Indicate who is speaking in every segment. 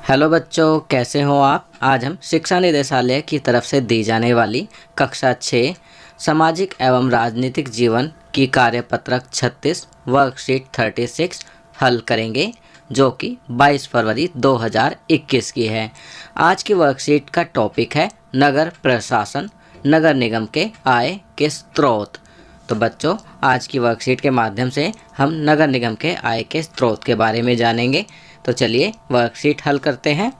Speaker 1: Hello बच्चों, कैसे हो आप। आज हम शिक्षा निदेशालय की तरफ से दी जाने वाली कक्षा 6 सामाजिक एवं राजनीतिक जीवन की कार्यपत्रक 36 वर्कशीट 36 हल करेंगे, जो कि 22 फरवरी 2021 की है। आज की वर्कशीट का टॉपिक है नगर प्रशासन, नगर निगम के आय के स्रोत। तो बच्चों, आज की वर्कशीट के माध्यम से हम नगर निगम के आय के स्रोत के बारे में जानेंगे। तो चलिए वर्कशीट हल करते हैं।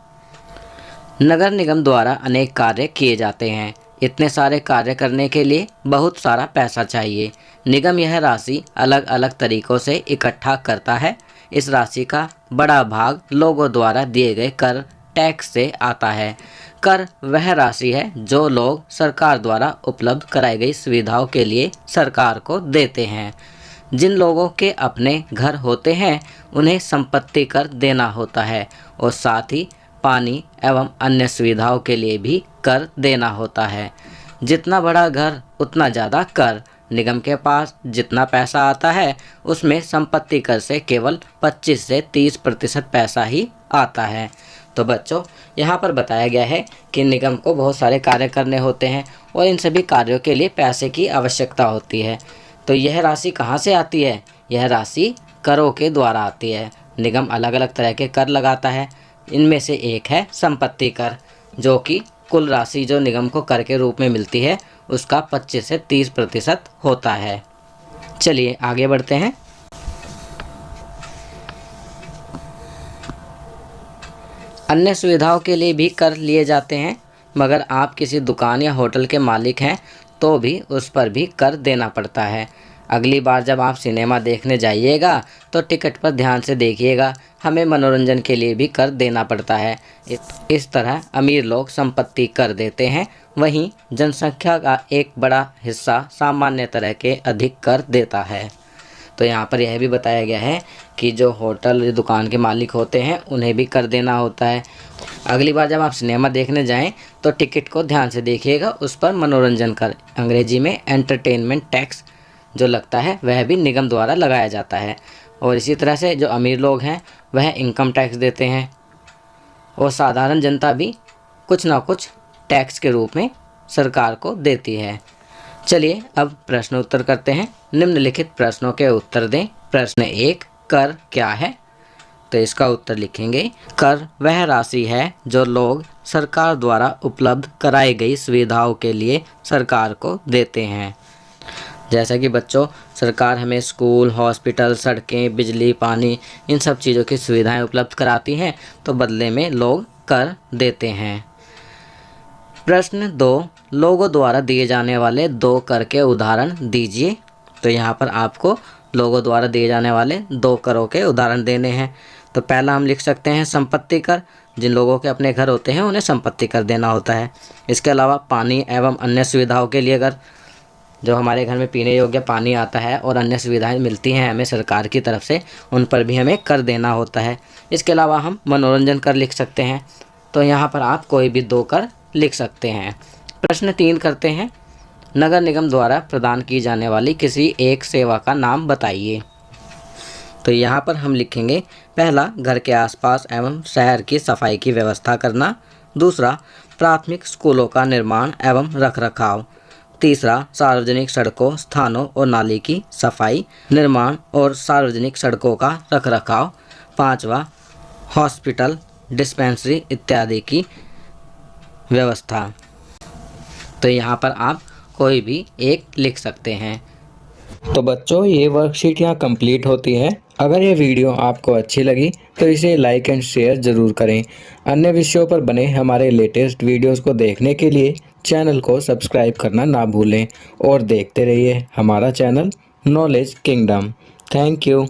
Speaker 1: नगर निगम द्वारा अनेक कार्य किए जाते हैं। इतने सारे कार्य करने के लिए बहुत सारा पैसा चाहिए। निगम यह राशि अलग अलग तरीकों से इकट्ठा करता है। इस राशि का बड़ा भाग लोगों द्वारा दिए गए कर टैक्स से आता है। कर वह राशि है जो लोग सरकार द्वारा उपलब्ध कराई गई सुविधाओं के लिए सरकार को देते हैं। जिन लोगों के अपने घर होते हैं उन्हें संपत्ति कर देना होता है और साथ ही पानी एवं अन्य सुविधाओं के लिए भी कर देना होता है। जितना बड़ा घर उतना ज़्यादा कर। निगम के पास जितना पैसा आता है उसमें संपत्ति कर से केवल 25 से 30% पैसा ही आता है। तो बच्चों, यहाँ पर बताया गया है कि निगम को बहुत सारे कार्य करने होते हैं और इन सभी कार्यों के लिए पैसे की आवश्यकता होती है। तो यह राशि कहाँ से आती है? यह राशि करों के द्वारा आती है। निगम अलग अलग तरह के कर लगाता है। इनमें से एक है संपत्ति कर, जो कि कुल राशि जो निगम को कर के रूप में मिलती है उसका 25 से 30% होता है। चलिए आगे बढ़ते हैं। अन्य सुविधाओं के लिए भी कर लिए जाते हैं, मगर आप किसी दुकान या होटल के मालिक हैं तो भी उस पर भी कर देना पड़ता है। अगली बार जब आप सिनेमा देखने जाइएगा तो टिकट पर ध्यान से देखिएगा, हमें मनोरंजन के लिए भी कर देना पड़ता है। इस तरह अमीर लोग संपत्ति कर देते हैं, वहीं जनसंख्या का एक बड़ा हिस्सा सामान्य तरह के अधिक कर देता है। तो यहाँ पर यह भी बताया गया है कि जो होटल या दुकान के मालिक होते हैं उन्हें भी कर देना होता है। अगली बार जब आप सिनेमा देखने जाएं तो टिकट को ध्यान से देखिएगा, उस पर मनोरंजन कर, अंग्रेजी में एंटरटेनमेंट टैक्स जो लगता है वह भी निगम द्वारा लगाया जाता है। और इसी तरह से जो अमीर लोग हैं वह इनकम टैक्स देते हैं और साधारण जनता भी कुछ ना कुछ टैक्स के रूप में सरकार को देती है। चलिए अब प्रश्न उत्तर करते हैं। निम्नलिखित प्रश्नों के उत्तर दें। प्रश्न 1, कर क्या है? तो इसका उत्तर लिखेंगे, कर वह राशि है जो लोग सरकार द्वारा उपलब्ध कराई गई सुविधाओं के लिए सरकार को देते हैं। जैसा कि बच्चों, सरकार हमें स्कूल, हॉस्पिटल, सड़कें, बिजली, पानी इन सब चीज़ों की सुविधाएं उपलब्ध कराती हैं, तो बदले में लोग कर देते हैं। प्रश्न 2, लोगों द्वारा दिए जाने वाले 2 कर के उदाहरण दीजिए। तो यहाँ पर आपको लोगों द्वारा दिए जाने वाले 2 करों के उदाहरण देने हैं। तो पहला हम लिख सकते हैं संपत्ति कर। जिन लोगों के अपने घर होते हैं उन्हें संपत्ति कर देना होता है। इसके अलावा पानी एवं अन्य सुविधाओं के लिए, अगर जो हमारे घर में पीने योग्य पानी आता है और अन्य सुविधाएं मिलती हैं हमें सरकार की तरफ से, उन पर भी हमें कर देना होता है। इसके अलावा हम मनोरंजन कर लिख सकते हैं। तो यहाँ पर आप कोई भी 2 कर लिख सकते हैं। प्रश्न 3 करते हैं, नगर निगम द्वारा प्रदान की जाने वाली किसी एक सेवा का नाम बताइए। तो यहाँ पर हम लिखेंगे, पहला घर के आसपास एवं शहर की सफाई की व्यवस्था करना। दूसरा, प्राथमिक स्कूलों का निर्माण एवं रखरखाव। तीसरा, सार्वजनिक सड़कों, स्थानों और नाली की सफाई, निर्माण और सार्वजनिक सड़कों का रखरखाव। पाँचवा, हॉस्पिटल, डिस्पेंसरी इत्यादि की व्यवस्था। तो यहाँ पर आप कोई भी एक लिख सकते हैं।
Speaker 2: तो बच्चों, ये वर्कशीट यहाँ कंप्लीट होती है। अगर ये वीडियो आपको अच्छी लगी तो इसे लाइक एंड शेयर ज़रूर करें। अन्य विषयों पर बने हमारे लेटेस्ट वीडियोस को देखने के लिए चैनल को सब्सक्राइब करना ना भूलें और देखते रहिए हमारा channel knowledge kingdom. Thank you.